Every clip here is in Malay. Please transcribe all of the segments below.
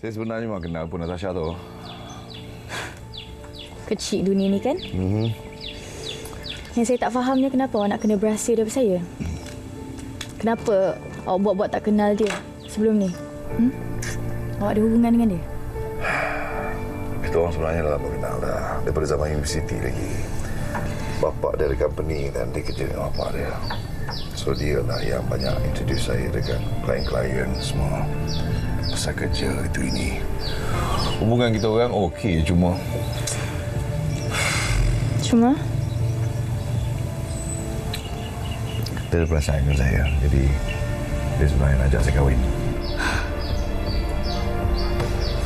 Saya sebenarnya memang kenal pun Natasha tu. Kecil dunia ni kan? Yang saya tak fahamnya kenapa awak nak kena berahsia daripada saya? Kenapa awak buat-buat tak kenal dia sebelum ni? Awak ada hubungan dengan dia? Kita orang sebenarnya dah lama kenal dah. Daripada zaman universiti lagi. Bapa dia ada company dan dia kerja dengan bapa dia. So dia lah yang banyak introduce saya dengan klien-klien semua. Pasal kerja itu ini. Hubungan kita orang okey cuma... Cuma? Dia ada perasaan dengan saya. Jadi dia sebenarnya nak ajak saya kahwin.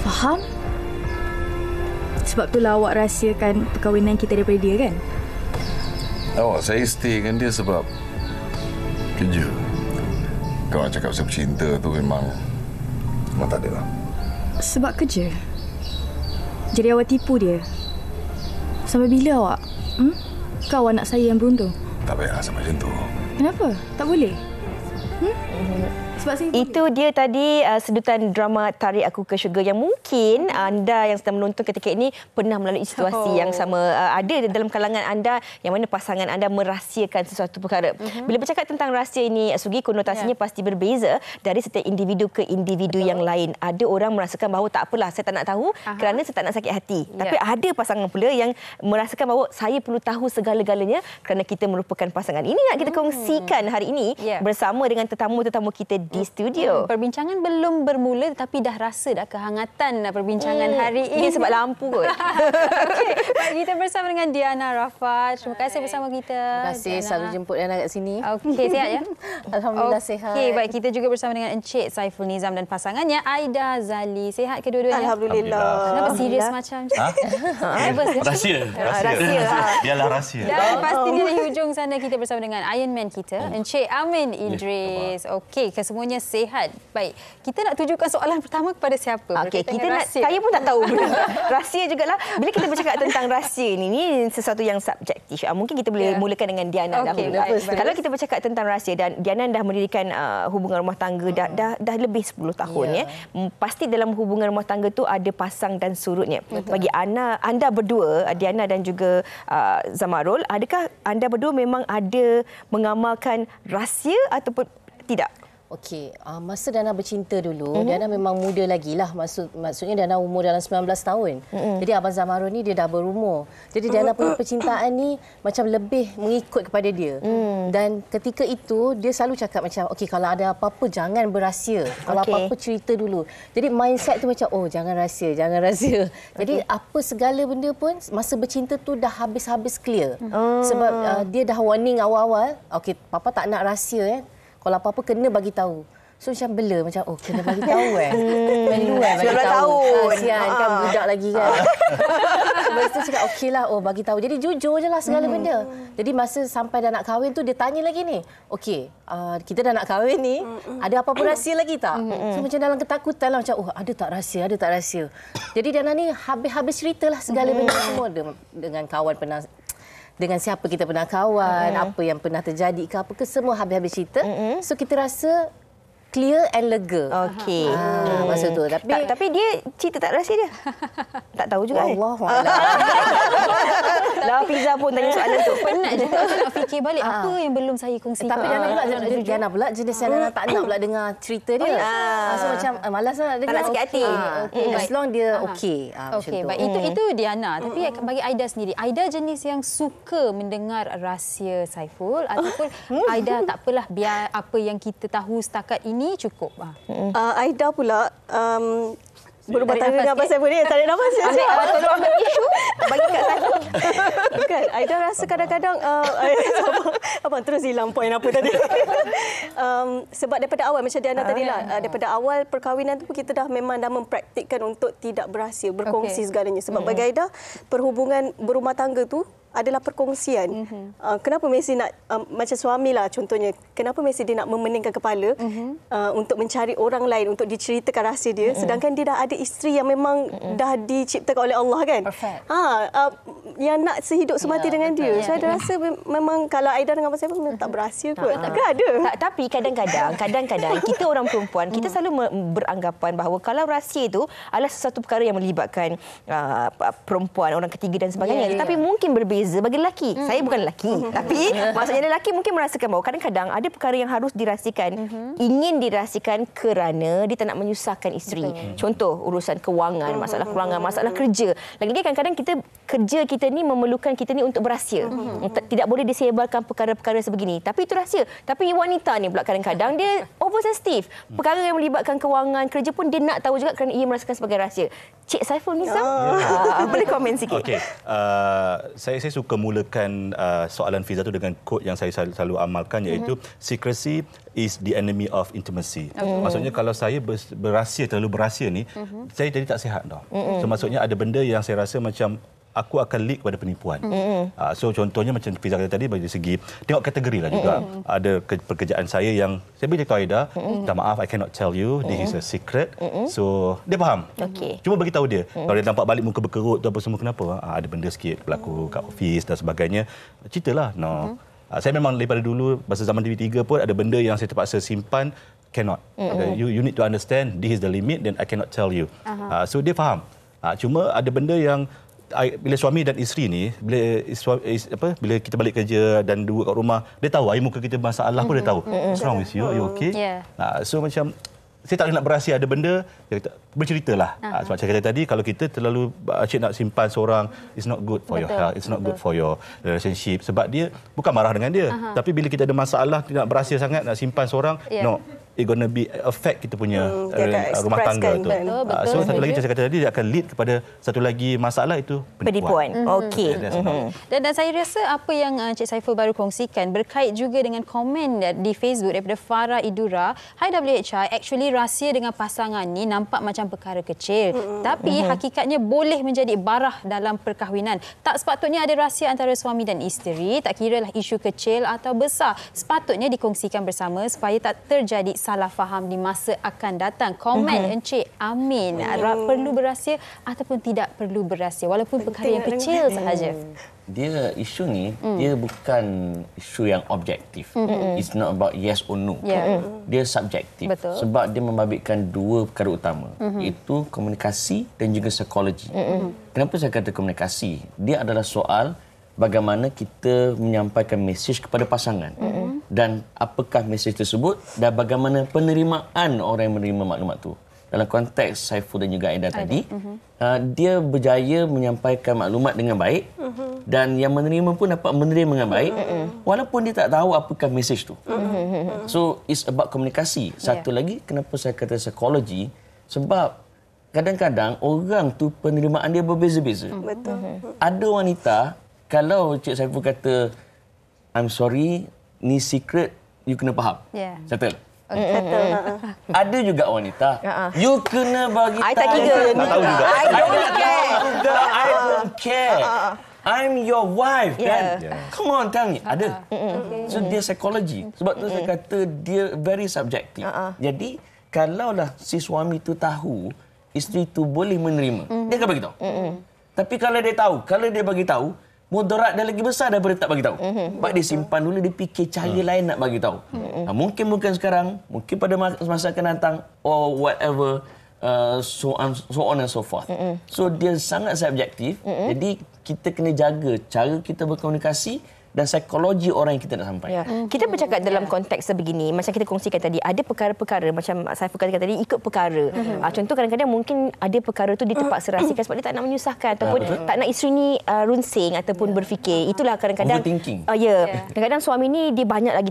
Faham? Sebab itulah awak rahsiakan perkahwinan kita daripada dia kan? Awak, saya stay dengan dia sebab kerja. Kalau nak cakap pasal cinta tu memang tak ada lah. Sebab kerja? Jadi awak tipu dia? Sampai bila awak? Kau anak saya yang beruntung? Tak payah rasa macam tu. Kenapa? Tak boleh? Sebab saya Itu dia tadi sedutan drama Tarik Aku ke Syurga yang mungkin anda yang sedang menonton ketika ini pernah melalui situasi yang sama. Ada dalam kalangan anda yang mana pasangan anda merahsiakan sesuatu perkara. Bila bercakap tentang rahsia ini, Sugi, konotasinya pasti berbeza dari setiap individu ke individu yang lain. Ada orang merasakan bahawa tak apalah, saya tak nak tahu kerana saya tak nak sakit hati. Tapi ada pasangan pula yang merasakan bahawa saya perlu tahu segala-galanya kerana kita merupakan pasangan. Ini nak kita kongsikan hari ini bersama dengan tetamu-tetamu kita di studio. Perbincangan belum bermula tetapi dah rasa dah kehangatan perbincangan hari ini. Ini sebab lampu kot. Okey, baik, kita bersama dengan Diana Rafat. Terima kasih bersama kita. Terima kasih selalu jemput Diana kat sini. Okey, sihat ya? Alhamdulillah sihat. Okey, baik, kita juga bersama dengan Encik Saiful Nizam dan pasangannya Aida Zali. Sihat kedua-duanya? Alhamdulillah. Kenapa serius macam? Nervous ya? Rahsia. Biarlah rahsia. Dan pastinya di hujung sana kita bersama dengan Iron Man kita, Encik Amin Idris. Okey, kesemuanya sihat. Baik, kita nak tujukan soalan pertama kepada siapa? Okey, saya pun tak tahu. Rahsia jugalah. Bila kita bercakap tentang rahsia ni sesuatu yang subjektif. Mungkin kita boleh mulakan dengan Diana dahulu. Kalau kita bercakap tentang rahsia dan Diana dah mendirikan hubungan rumah tangga dah lebih 10 tahun ya. Pasti dalam hubungan rumah tangga tu ada pasang dan surutnya. Bagi anda berdua, Diana dan juga Zamarul, adakah anda berdua memang ada mengamalkan rahsia ataupun tidak? Okey, masa Diana bercinta dulu, Diana memang muda lagi lah. Maksudnya Diana umur dalam 19 tahun. Jadi Abang Zamarul ni dia dah berumur. Jadi Diana punya percintaan ni macam lebih mengikut kepada dia. Dan ketika itu, dia selalu cakap macam, okey, kalau ada apa-apa jangan berahsia. Kalau apa-apa cerita dulu. Jadi mindset tu macam, oh jangan rahsia, jangan rahsia. Jadi apa segala benda pun masa bercinta tu dah habis-habis clear. Sebab dia dah warning awal-awal, okey, Papa tak nak rahsia kalau apa-apa kena bagi tahu. So macam bela macam kena bagi tahu Malu bagi tahu. Kasihan kan budak lagi kan. Lepas tu cakap okeylah bagi tahu. Jadi jujur je lah segala benda. Jadi masa sampai dah nak kahwin tu dia tanya lagi ni. Okey, kita dah nak kahwin ni, ada apa-apa rahsia lagi tak? So macam dalam ketakutan lah macam ada tak rahsia. Jadi Diana ni habis-habis ceritalah segala benda semua dengan kawan pernah, dengan siapa kita pernah kawan, apa yang pernah terjadi ke apa ke, semua habis-habis cerita. So kita rasa clear and lega. Okey. Masa tu. Tapi dia cerita tak rahsia dia? Tak tahu juga. Wallahualam. Dah Fiza pun tanya soalan tu. Penat juga nak fikir balik apa yang belum saya kongsikan. Tapi Diana pula jenis yang tak nak pula dengar cerita dia. So macam malas lah dengar. Tak nak sakit hati. As long dia okey. Okey, baik. Itu Diana. Tapi bagi Aida sendiri, Aida jenis yang suka mendengar rahsia Saiful ataupun Aida tak apalah biar apa yang kita tahu setakat ini cukup. Aida pula berubah tangga dengan Abang Saiful ni. Tarik nafas je. Tolong ambil tisu. Bagi kat saya. Bukan. Aida rasa kadang-kadang abang terus hilang poin apa tadi. Sebab daripada awal macam Diana tadi lah. Daripada awal perkahwinan tu kita dah memang dah mempraktikkan untuk tidak berahsia, berkongsi segalanya. Sebab bagi Aida perhubungan berumah tangga tu adalah perkongsian. Kenapa Messi nak macam suami lah contohnya, kenapa Messi dia nak memeningkan kepala untuk mencari orang lain untuk diceritakan rahsia dia, sedangkan dia dah ada isteri yang memang dah diciptakan oleh Allah kan. Perfect. Yang nak sehidup semati dengan dia. So ada rasa memang kalau Aida dengan Abang Saiful memang tak berahsia kot. Takkan ada. Tapi kadang-kadang kita orang perempuan, kita selalu beranggapan bahawa kalau rahsia itu adalah sesuatu perkara yang melibatkan perempuan, orang ketiga dan sebagainya. Tetapi mungkin berbeza bagi lelaki. Saya bukan lelaki, tapi maksudnya lelaki mungkin merasakan bahawa kadang-kadang ada perkara yang harus dirahsiakan, ingin dirahsiakan kerana dia tak nak menyusahkan isteri. Contoh urusan kewangan, masalah kewangan, masalah kerja. Lagi-lagi kadang-kadang kerja kita ni memerlukan kita ni untuk berahsia. Tidak boleh disebarkan perkara-perkara sebegini. Tapi itu rahsia. Tapi wanita ni pula kadang-kadang dia oversensitif. Perkara yang melibatkan kewangan, kerja pun dia nak tahu juga kerana ia merasakan sebagai rahsia. Cik Saiful Nisa, boleh komen sikit? Okey, saya suka mulakan soalan Fiza tu dengan quote yang saya selalu amalkan, iaitu secrecy is the enemy of intimacy. Maksudnya kalau saya terlalu berahsia ni, saya jadi tak sihat tau. So maksudnya ada benda yang saya rasa macam aku akan lead kepada penipuan. So contohnya macam Fiza kata tadi, bagi segi tengok kategori lah juga. Ada pekerjaan saya yang saya beritahu Aida, minta maaf, I cannot tell you, this is a secret. So dia faham. Cuma bagi tahu dia. Kalau dia nampak balik muka berkerut tu apa semua, kenapa? Ada benda sikit berlaku kat office dan sebagainya. Ceritalah. No. Saya memang daripada dulu, masa zaman TV3 pun ada benda yang saya terpaksa simpan. Cannot. You need to understand, this is the limit, then I cannot tell you. So dia faham. Cuma ada benda yang bila suami dan isteri ni, bila kita balik kerja dan duduk kat rumah, dia tahu air muka kita masalah pun dia tahu. What's wrong with you? Are you okay? So macam saya tak nak berahsia, ada benda berceritalah. Sebab saya kata tadi, kalau kita terlalu asyik nak simpan seorang, it's not good for your health, it's not good for your relationship. Sebab dia bukan marah dengan dia, tapi bila kita ada masalah, tidak berahsia sangat, nak simpan seorang, no, it gonna be affect kita punya rumah tangga tu. So satu lagi saya kata tadi, dia akan lead kepada satu lagi masalah, itu penipuan. Okey. Dan saya rasa apa yang Cik Saiful baru kongsikan berkait juga dengan komen di Facebook daripada Farah Idura. Hai WHI, actually rahsia dengan pasangan ni nampak macam perkara kecil, tapi hakikatnya boleh menjadi barah dalam perkahwinan. Tak sepatutnya ada rahsia antara suami dan isteri, tak kiralah isu kecil atau besar. Sepatutnya dikongsikan bersama supaya tak terjadi salah faham di masa akan datang. Komen Encik Amin, perlu berahsia ataupun tidak perlu berahsia walaupun perkara yang kecil sahaja. Dia isu ni dia bukan isu yang objektif. It's not about yes or no. Dia subjektif. Sebab dia membabitkan dua perkara utama, iaitu komunikasi dan juga psikologi. Kenapa saya kata komunikasi? Dia adalah soal bagaimana kita menyampaikan mesej kepada pasangan. Dan apakah mesej tersebut dan bagaimana penerimaan orang yang menerima maklumat itu. Dalam konteks Saiful dan juga Aida tadi, dia berjaya menyampaikan maklumat dengan baik dan yang menerima pun dapat menerima dengan baik walaupun dia tak tahu apakah mesej itu. So, it's about komunikasi. Satu lagi, kenapa saya kata psikologi? Sebab kadang-kadang orang tu penerimaan dia berbeza-beza. Ada wanita, kalau Cik Saiful kata, I'm sorry, ni secret, you kena faham. Settle. Ada juga wanita, you kena bagi tahu. I tak kira. Tak tahu juga. I don't care. I don't care. I'm your wife, kan? Come on, tell me. Ada. So, dia psikologi. Sebab tu saya kata dia very subjektif. Jadi, kalaulah si suami tu tahu, isteri tu boleh menerima, dia akan bagi tahu. Tapi kalau dia tahu, kalau dia bagi tahu, mudarat dia lagi besar daripada tak bagi tahu. Sebab dia simpan dulu, dia fikir cara lain nak bagi tahu. Mungkin bukan sekarang, mungkin pada masa akan datang, or whatever, so on and so forth. So dia sangat subjektif. Jadi kita kena jaga cara kita berkomunikasi dan psikologi orang yang kita nak sampaikan. Kita bercakap dalam konteks sebegini, macam kita kongsikan tadi, ada perkara-perkara macam saya katakan tadi, ikut perkara. Contoh kadang-kadang mungkin ada perkara tu dia terpaksa rahsiakan sebab dia tak nak menyusahkan ataupun tak nak isteri ni runsing ataupun berfikir. Itulah kadang-kadang overthinking. Kadang-kadang suami ni dia banyak lagi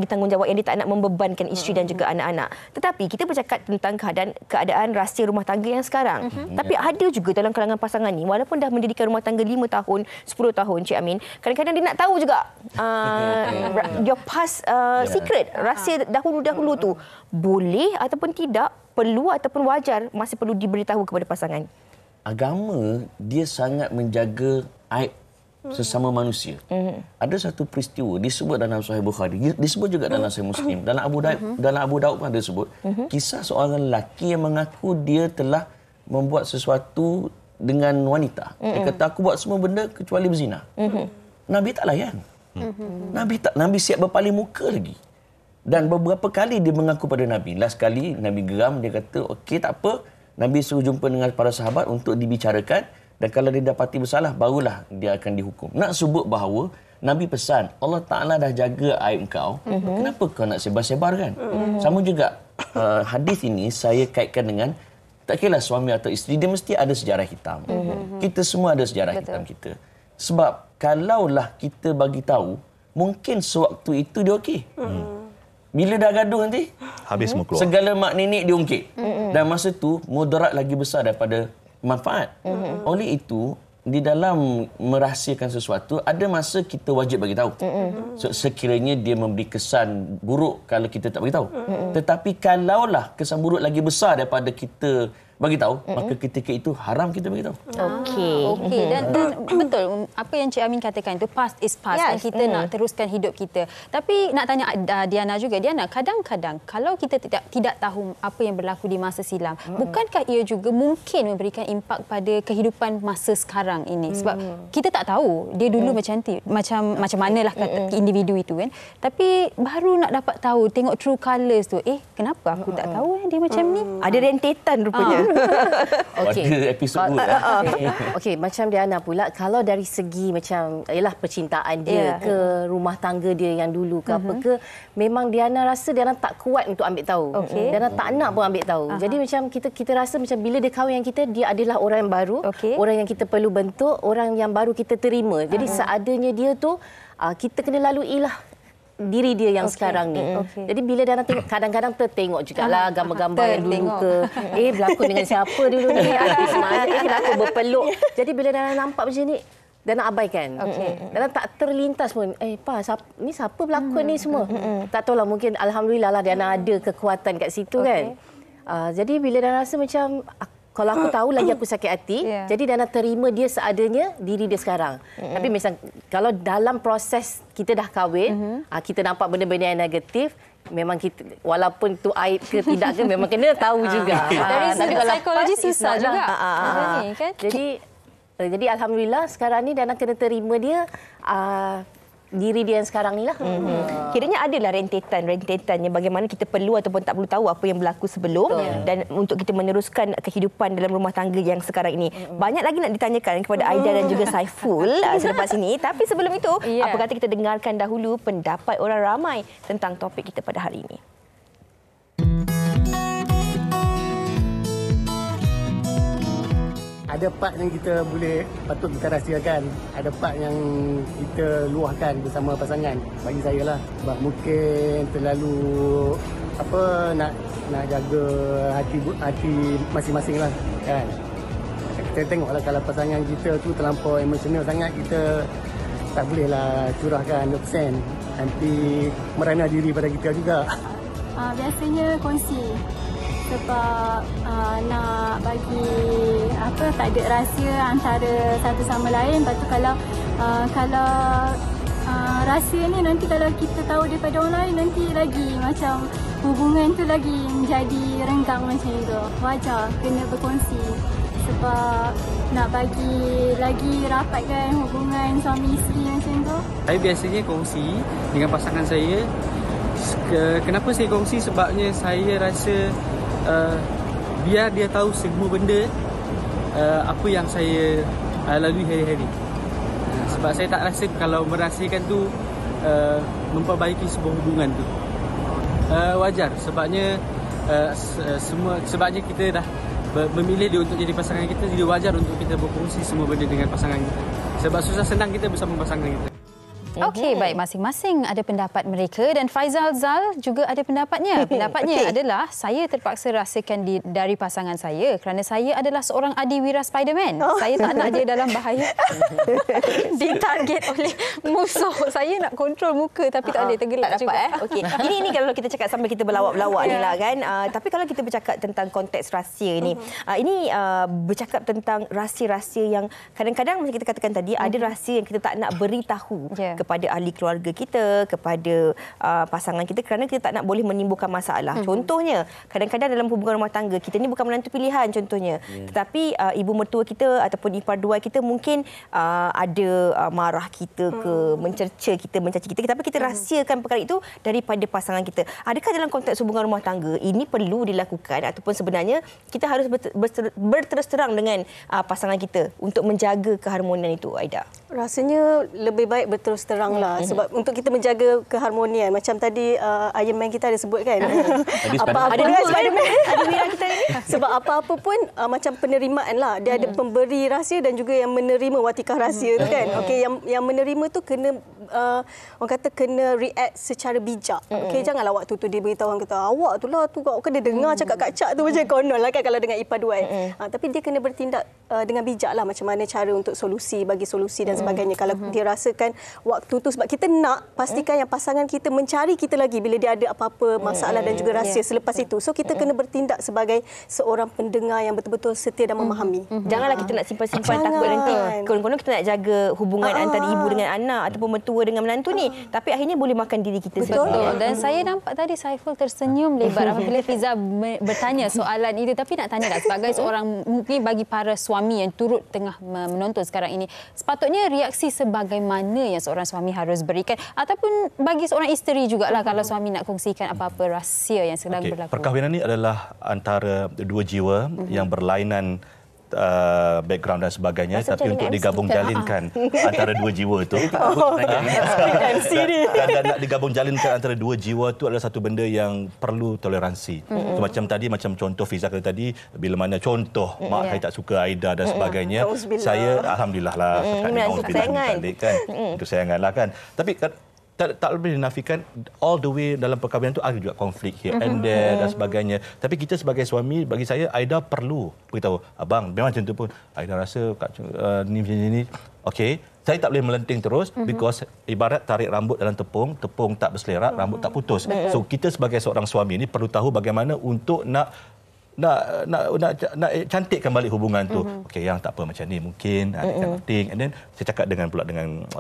tanggungjawab yang dia tak nak membebankan isteri dan juga anak-anak. Tetapi kita bercakap tentang keadaan rahsia rumah tangga yang sekarang. Tapi ada juga dalam kalangan pasangan ni, walaupun dah mendirikan rumah tangga 5 tahun, 10 tahun, Cik Amin, kadang-kadang dia nak tahu juga your past secret, rahsia dahulu-dahulu tu boleh ataupun tidak, perlu ataupun wajar, masih perlu diberitahu kepada pasangan. Agama dia sangat menjaga aib sesama manusia. Ada satu peristiwa disebut dalam Sahih Bukhari, disebut juga dalam Sahih Muslim, dalam Abu Daud pun ada sebut kisah seorang lelaki yang mengaku dia telah membuat sesuatu dengan wanita. Dia kata, aku buat semua benda kecuali berzina. Nabi tak layan. Nabi siap berpaling muka lagi. Dan beberapa kali dia mengaku pada Nabi. Last kali Nabi geram, dia kata, okey tak apa. Nabi suruh jumpa dengan para sahabat untuk dibicarakan. Dan kalau dia dapati bersalah, barulah dia akan dihukum. Nak sebut bahawa Nabi pesan, Allah Ta'ala dah jaga aib kau. Kenapa kau nak sebar-sebarkan? Sama juga hadis ini saya kaitkan dengan tak kira suami atau isteri, dia mesti ada sejarah hitam. Kita semua ada sejarah hitam kita. Sebab kalaulah kita bagi tahu, mungkin sewaktu itu dia okey. Bila dah gaduh nanti, habis semua keluar. Segala mak nenek diungkit. Dan masa tu mudarat lagi besar daripada manfaat. Oleh itu, di dalam merahsiakan sesuatu, ada masa kita wajib bagi tahu. Sekiranya dia memberi kesan buruk kalau kita tak bagi tahu. Tetapi kalaulah kesan buruk lagi besar daripada kita bagi tahu, maka ketika itu haram kita bagi tahu. Okey. Dan betul apa yang Cik Amin katakan itu, past is past, dan kita nak teruskan hidup kita. Tapi nak tanya Diana juga, Diana, kadang-kadang kalau kita tidak tahu apa yang berlaku di masa silam, bukankah ia juga mungkin memberikan impak pada kehidupan masa sekarang ini? Sebab kita tak tahu dia dulu macam manalah kata individu itu kan. Tapi baru nak dapat tahu, tengok true colours tu. Kenapa aku tak tahu dia macam ni? Ada rentetan rupanya. Okey. Ada episod Okey, macam Diana pula, kalau dari segi macam ialah percintaan dia ke rumah tangga dia yang dulu ke apa ke, memang Diana rasa Diana tak kuat untuk ambil tahu. Diana tak nak pun ambil tahu. Jadi macam kita rasa macam bila dia kahwin dengan kita, dia adalah orang yang baru, orang yang kita perlu bentuk, orang yang baru kita terima. Jadi seadanya dia tu kita kena laluilah diri dia yang sekarang ni. Jadi bila Diana tengok, kadang-kadang tertengok jugalah gambar-gambar yang dulu ke. Berlakon dengan siapa dulu ni? Artis mana? Kenapa berpeluk? Jadi bila Diana nampak macam ni, Diana abaikan. Diana tak terlintas pun. Ni siapa berlakon ni semua? Tak tahulah, mungkin Alhamdulillah lah Diana ada kekuatan kat situ kan. Jadi bila Diana rasa macam, kalau aku tahu lagi aku sakit hati, jadi Diana terima dia seadanya diri dia sekarang. Tapi misal kalau dalam proses kita dah kahwin, kita nampak benda-benda yang negatif, memang kita, walaupun tu aib ke tidak ke, memang kena tahu juga. Dari segi psikologi susah juga. Kan? Jadi alhamdulillah sekarang ni Diana kena terima dia diri dia yang sekarang ni lah. Kiranya adalah rentetan yang bagaimana kita perlu ataupun tak perlu tahu apa yang berlaku sebelum dan untuk kita meneruskan kehidupan dalam rumah tangga yang sekarang ini. Banyak lagi nak ditanyakan kepada Aida dan juga Saiful selepas ini. Tapi sebelum itu, apa kata kita dengarkan dahulu pendapat orang ramai tentang topik kita pada hari ini. Ada part yang kita patut kita rahsiakan. Ada part yang kita luahkan bersama pasangan. Bagi saya lah. Sebab mungkin terlalu nak jaga hati masing-masing lah kan. Kita tengoklah kalau pasangan kita tu terlampau emosional sangat, kita tak bolehlah curahkan 100%. Nanti merana diri pada kita juga. Biasanya kongsi. Sebab nak bagi tak ada rahsia antara satu sama lain. Lepas tu kalau rahsia ni nanti kalau kita tahu daripada orang lain, nanti lagi macam hubungan tu lagi menjadi renggang macam itu. Wajar kena berkongsi sebab nak bagi lagi rapatkan hubungan suami isteri macam tu. Saya biasanya kongsi dengan pasangan saya. Kenapa saya kongsi? Sebabnya saya rasa biar dia tahu semua benda apa yang saya lalui hari-hari. Sebab saya tak rasa kalau merahsiakan tu memperbaiki sebuah hubungan tu. Wajar sebabnya sebabnya kita dah memilih dia untuk jadi pasangan kita, jadi wajar untuk kita berkongsi semua benda dengan pasangan kita. Sebab susah senang kita bersama pasangan kita. Okey, baik, masing-masing ada pendapat mereka dan Faizal Zal juga ada pendapatnya. Pendapatnya adalah saya terpaksa rahsiakan dari pasangan saya kerana saya adalah seorang adiwira Spiderman. Saya tak nak dia dalam bahaya. Ditarget oleh musuh. Saya nak kontrol muka tapi tak boleh, tergelak juga. Okey. Ini kalau kita cakap sampai kita berlawak-lawak ni lah kan. Tapi kalau kita bercakap tentang konteks rahsia ni, ini bercakap tentang rahsia-rahsia yang kadang-kadang macam kita katakan tadi, ada rahsia yang kita tak nak beritahu kepada ahli keluarga kita, kepada pasangan kita kerana kita tak nak boleh menimbulkan masalah. Contohnya, kadang-kadang dalam hubungan rumah tangga, kita ni bukan menantu pilihan contohnya. Tetapi ibu mertua kita ataupun ipar dua kita mungkin ada marah kita ke, mencerca kita, mencaci kita, tapi kita rahsiakan perkara itu daripada pasangan kita. Adakah dalam konteks hubungan rumah tangga ini perlu dilakukan ataupun sebenarnya kita harus berterus terang dengan pasangan kita untuk menjaga keharmonian itu, Aida? Rasanya lebih baik berterus terang lah. Sebab untuk kita menjaga keharmonian, macam tadi Iron Man kita ada sebut kan. Apa-apa kita ni. Sebab apa-apa pun macam penerimaan lah. Dia ada pemberi rahsia dan juga yang menerima watikah rahsia tu kan. Okey, yang menerima tu kena orang kata kena react secara bijak. Okey, janganlah waktu tu dia beritahu orang kata awak tu lah tu kau kena dengar cakap kacak tu macam konon lah kan kalau dengan ipar duan. Tapi dia kena bertindak dengan bijak lah macam mana cara untuk bagi solusi dan sebagainya. Kalau dia rasakan waktu tu, sebab kita nak pastikan yang pasangan kita mencari kita lagi bila dia ada apa-apa masalah dan juga rahsia selepas itu. So kita kena bertindak sebagai seorang pendengar yang betul-betul setia dan memahami. Janganlah kita nak simpan-simpan takut nanti konon-konon kita nak jaga hubungan antara ibu dengan anak ataupun mertua dengan menantu ni, tapi akhirnya boleh makan diri kita sendiri. Betul. Dan saya nampak tadi Saiful tersenyum lebar apabila Fiza bertanya soalan itu, tapi nak tanya sebagai seorang, mungkin bagi para suami yang turut tengah menonton sekarang ini, sepatutnya reaksi sebagaimana yang seorang suami harus berikan, ataupun bagi seorang isteri jugalah kalau suami nak kongsikan apa-apa rahsia yang sedang berlaku. Perkahwinan ini adalah antara dua jiwa yang berlainan background dan sebagainya, tapi untuk digabung jalinkan antara dua jiwa itu dan nak digabung jalinkan antara dua jiwa itu adalah satu benda yang perlu toleransi. Macam tadi, macam contoh Fiza kata tadi, bila mana contoh mak saya tak suka Aida dan sebagainya, saya alhamdulillah lah kesayangan lah kan. Tapi tak boleh dinafikan all the way dalam perkahwinan tu ada juga konflik here and there dan sebagainya. Tapi kita sebagai suami, bagi saya Aida perlu beritahu, abang memang macam tu pun Aida rasa ni macam ni. Okey, saya tak boleh melenting terus because ibarat tarik rambut dalam tepung tak berselerak, rambut tak putus. So kita sebagai seorang suami ni perlu tahu bagaimana untuk nak cantikkan balik hubungan tu. Okey, yang tak apa macam ni mungkin that kind of thing, and then saya cakap dengan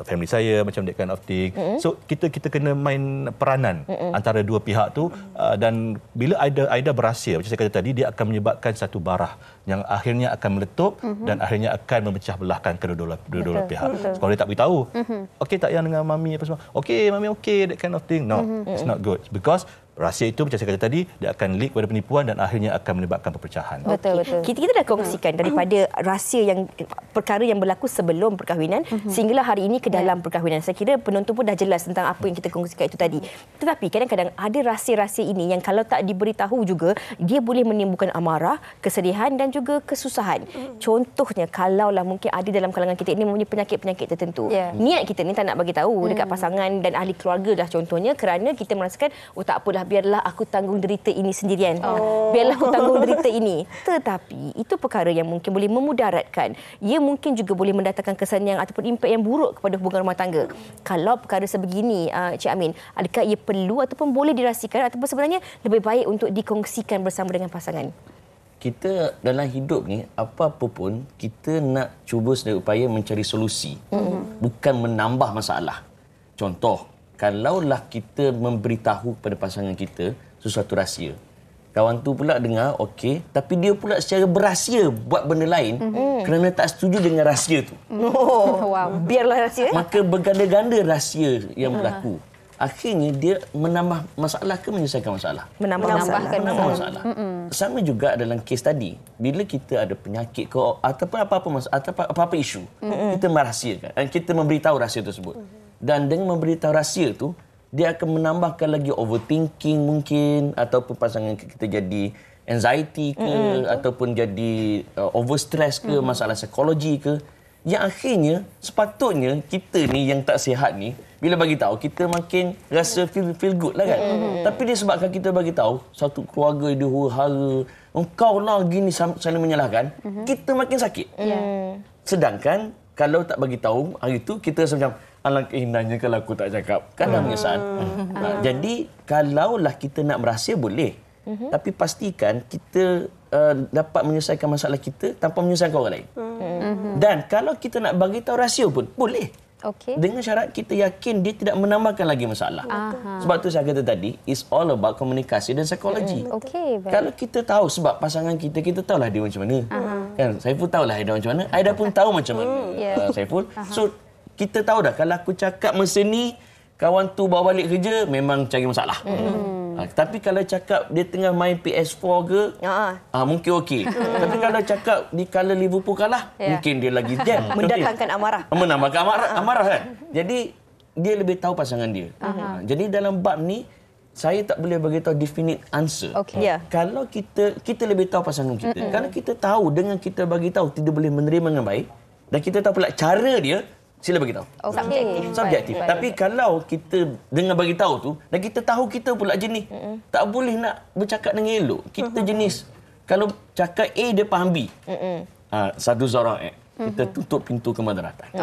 family saya macam that kind of thing. So kita kena main peranan antara dua pihak tu, dan bila Aida berahsia macam saya kata tadi, dia akan menyebabkan satu barah yang akhirnya akan meletup dan akhirnya akan memecah belahkan kedua-dua pihak. Kalau dia tak beritahu, okey tak yang dengan mami apa semua, okey mami okey, that kind of thing, no, it's not good because rahsia itu macam saya kata tadi, dia akan leak pada penipuan dan akhirnya akan menyebabkan perpecahan. Betul. Kita dah kongsikan daripada rahsia yang perkara yang berlaku sebelum perkahwinan sehinggalah hari ini ke dalam perkahwinan. Saya kira penonton pun dah jelas tentang apa yang kita kongsikan itu tadi. Tetapi kadang-kadang ada rahsia-rahsia ini yang kalau tak diberitahu juga, dia boleh menimbulkan amarah, kesedihan dan juga kesusahan. Contohnya, kalaulah mungkin ada dalam kalangan kita ini mempunyai penyakit-penyakit tertentu. Niat kita ni tak nak bagi tahu dekat pasangan dan ahli keluarga dah contohnya, kerana kita merasakan tak apalah, biarlah aku tanggung derita ini sendirian. Biarlah aku tanggung derita ini. Tetapi itu perkara yang mungkin boleh memudaratkan. Ia mungkin juga boleh mendatangkan kesan yang ataupun impak yang buruk kepada hubungan rumah tangga. Kalau perkara sebegini, Cik Amin, adakah ia perlu ataupun boleh dirahsiakan ataupun sebenarnya lebih baik untuk dikongsikan bersama dengan pasangan? Kita dalam hidup ni, apa-apa pun, kita nak cuba sedaya upaya mencari solusi. Bukan menambah masalah. Contoh, kalaulah kita memberitahu kepada pasangan kita sesuatu rahsia, kawan tu pula dengar okey, tapi dia pula secara berahsia buat benda lain kerana tak setuju dengan rahsia tu. Biarlah rahsia. Maka berganda-ganda rahsia yang berlaku. Akhirnya dia menambah masalah ke menyelesaikan masalah? Menambahkan masalah. Sama juga dalam kes tadi. Bila kita ada penyakit ke ataupun apa-apa isu, kita merahsiakan dan kita memberitahu rahsia tersebut. Dan dengan memberitahu rahsia tu, dia akan menambahkan lagi overthinking mungkin, ataupun pasangan kita jadi anxiety ke, ataupun jadi overstress ke, masalah psikologi ke, yang akhirnya sepatutnya kita ni yang tak sihat ni bila bagi tahu kita makin rasa feel good lah kan. Tapi dia sebabkan kita bagi tahu satu keluarga dia huru-hara, engkau lah gini saling menyalahkan, kita makin sakit. Sedangkan kalau tak bagi tahu hari tu kita rasa macam alangkah indahnya kalau aku tak cakap. Kan dah menyesal. Jadi kalaulah kita nak berahsia boleh. Tapi pastikan kita dapat menyelesaikan masalah kita tanpa menyusahkan orang lain. Dan kalau kita nak bagi tahu rahsia pun boleh. Dengan syarat kita yakin dia tidak menambahkan lagi masalah. Sebab tu saya kata tadi, it's all about komunikasi dan psikologi. Kalau kita tahu sebab pasangan kita tahulah dia macam mana. Kan Saiful tahulah Aida macam mana, Aida pun tahu macam mana Saiful. So kita tahu dah kalau aku cakap masa ni kawan tu bawa balik kerja memang cari masalah. Tapi kalau cakap dia tengah main PS4 ke, mungkin okey. Tapi kalau cakap di kala Liverpool kalah, mungkin dia lagi jam. Mendatangkan amarah. Menambahkan amarah kan. Jadi dia lebih tahu pasangan dia. Jadi dalam bab ni saya tak boleh bagi tahu definite answer. Kalau kita lebih tahu pasangan kita. Kalau kita tahu dengan kita bagi tahu tidak boleh menerima dengan baik dan kita tahu pula cara dia, sila bagi tahu. Subjektif. Tapi kalau kita dengan bagi tahu tu dan kita tahu kita pula jenis tak boleh nak bercakap dengan elok. Kita jenis kalau cakap A dia faham B. Satu seorang kita tutup pintu kemudaratan.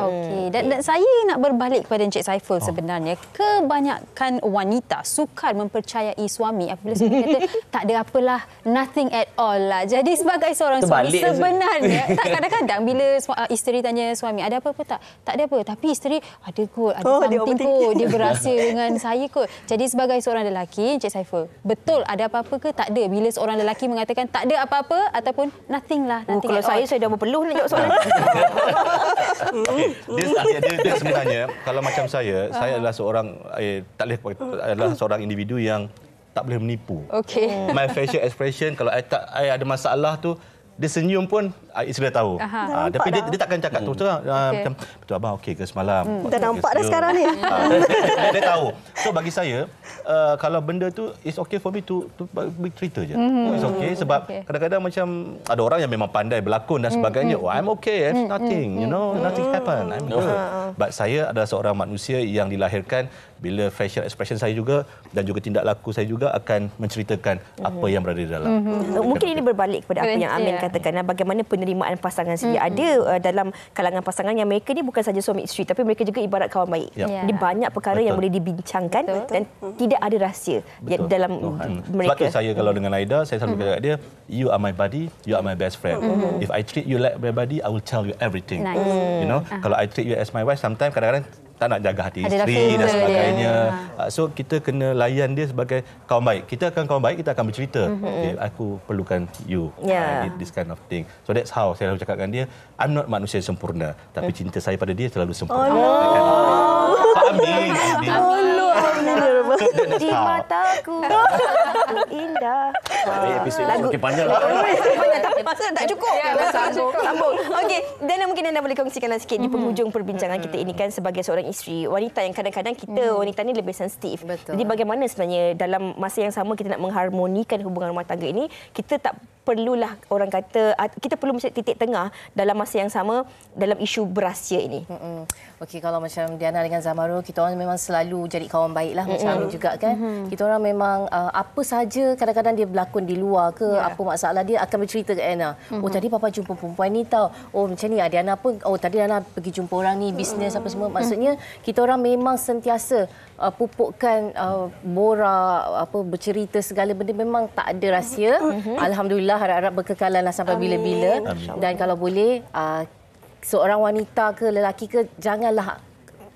Dan saya nak berbalik kepada Encik Saiful sebenarnya. Kebanyakan wanita sukar mempercayai suami apabila suami kata tak ada apalah, nothing at all lah. Jadi sebagai seorang suami sebenarnya kadang-kadang bila isteri tanya suami ada apa-apa tak? Tak ada apa. Tapi isteri ada kot, ada something kot. Dia berahsia dengan saya kot. Jadi sebagai seorang lelaki, Encik Saiful, betul ada apa-apa ke? Tak ada. Bila seorang lelaki mengatakan tak ada apa-apa ataupun nothing lah. Kalau saya dah berpeluh nak jawab soalan. Dia sebenarnya kalau macam saya adalah seorang adalah seorang individu yang tak boleh menipu. My facial expression kalau I ada masalah tu dia senyum pun isteri dah tahu. Tapi dia takkan cakap terus terang macam betul abang okey ke semalam. Dah nampak dah sekarang ni. Dia tahu. So bagi saya kalau benda tu it's okay for me to bercerita je. It's okay sebab kadang-kadang macam ada orang yang memang pandai berlakon dan sebagainya. I'm okay, it's nothing, nothing happen. I'm good. But saya adalah seorang manusia yang dilahirkan bila facial expression saya juga dan juga tindak laku saya juga akan menceritakan apa yang berada di dalam. Mungkin ini berbalik kepada apa yang Amin katakan, bagaimana penerimaan pasangan sendiri. Ada dalam kalangan pasangan yang mereka ni bukan saja suami isteri tapi mereka juga ibarat kawan baik. Jadi banyak perkara yang boleh dibincangkan dan tidak ada rahsia dalam mereka. Sebab tu saya kalau dengan Aida saya selalu cakap dia, you are my buddy, you are my best friend. If I treat you like my buddy, I will tell you everything. Kalau I treat you as my wife, sometimes kadang-kadang tak nak jaga hati isteri dan sebagainya. So kita kena layan dia sebagai kawan baik. Kita akan kawan baik, kita akan bercerita. Aku perlukan you. This kind of thing. So that's how saya selalu cakapkan dia, I'm not manusia sempurna, tapi cinta saya pada dia selalu sempurna. Amin. Di mataku indah. Lagu panjang lah. Tapi masa tak cukup. Sambung. Okey, dan mungkin anda boleh kongsikanlah sikit di penghujung perbincangan kita ini kan sebagai seorang isteri, wanita yang kadang-kadang kita wanita ni lebih sensitif. Jadi bagaimana sebenarnya dalam masa yang sama kita nak mengharmonikan hubungan rumah tangga ini, kita tak perlulah orang kata kita perlu mencari titik tengah dalam masa yang sama dalam isu berahsia ini. Okey, kalau macam Diana dengan Zamaru, kita orang memang selalu jadi kawan baik lah macam Amin juga kan. Kita orang memang apa saja kadang-kadang dia berlakon di luar ke apa masalah dia akan bercerita ke Diana. Oh tadi papa jumpa perempuan ni tau. Oh macam ni Diana pun tadi Diana pergi jumpa orang ni bisnes apa semua. Maksudnya kita orang memang sentiasa pupukkan borak bercerita segala benda, memang tak ada rahsia. Alhamdulillah, harap-harap berkekalan lah sampai bila-bila. Dan kalau boleh seorang wanita ke lelaki ke janganlah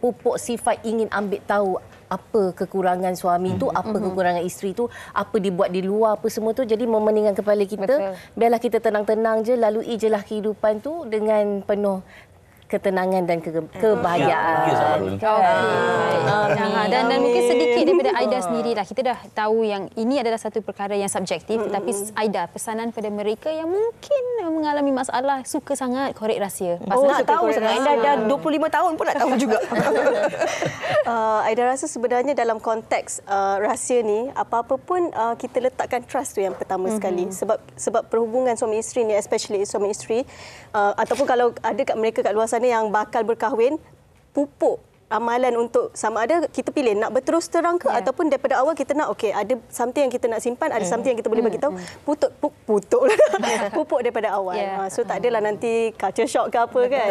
pupuk sifat ingin ambil tahu apa kekurangan suami tu, apa kekurangan isteri tu, apa dibuat di luar, apa semua tu. Jadi memeningkan kepala kita. Biarlah kita tenang-tenang je, lalui je lah kehidupan tu dengan penuh ketenangan dan kebahagiaan. Dan mungkin sedikit daripada Aida sendirilah. Kita dah tahu yang ini adalah satu perkara yang subjektif, tetapi Aida, pesanan pada mereka yang mungkin mengalami masalah, suka sangat korek rahsia. Nak tahu sangat. Aida dah 25 tahun pun nak tahu juga. Aida rasa sebenarnya dalam konteks rahsia ni, apa-apa pun kita letakkan trust tu yang pertama sekali. Sebab perhubungan suami isteri ni, especially suami isteri, ataupun kalau ada kat mereka kat luar sana yang bakal berkahwin, pupuk amalan untuk sama ada kita pilih nak berterus terang ke ataupun daripada awal kita nak ada something yang kita nak simpan, ada something yang kita boleh bagi tahu, pupuk daripada awal. So tak adalah nanti culture shock ke apa kan.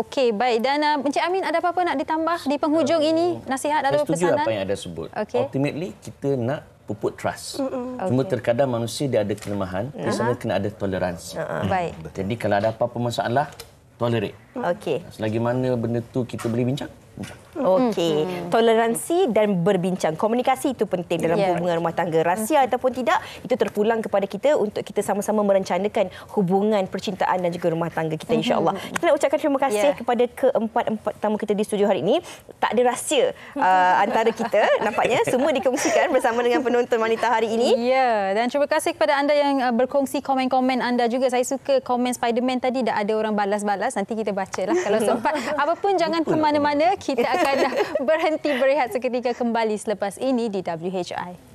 Okey, baik. Dan Encik Amin ada apa-apa nak ditambah di penghujung ini, nasihat atau pesanan? Saya setuju apa yang ada sebut. Ultimately kita nak pupuk trust. Cuma terkadang manusia dia ada kelemahan, di sana kena ada toleransi. Baik. Jadi kalau ada apa-apa masalah, tolerate. Okey. Selagi mana benda tu kita boleh bincang. Okey, toleransi dan berbincang. Komunikasi itu penting dalam hubungan rumah tangga. Rahsia ataupun tidak, itu terpulang kepada kita untuk kita sama-sama merencanakan hubungan percintaan dan juga rumah tangga kita, insya-Allah. Kita nak ucapkan terima kasih kepada keempat tamu kita di studio hari ini. Tak ada rahsia antara kita, nampaknya semua dikongsikan bersama dengan penonton wanita hari ini. Ya, dan terima kasih kepada anda yang berkongsi komen-komen anda juga. Saya suka komen Spiderman tadi, dah ada orang balas-balas. Nanti kita bacalah kalau sempat. Apapun jangan ke mana-mana. Kita akan berhenti berehat seketika, kembali selepas ini di WHI.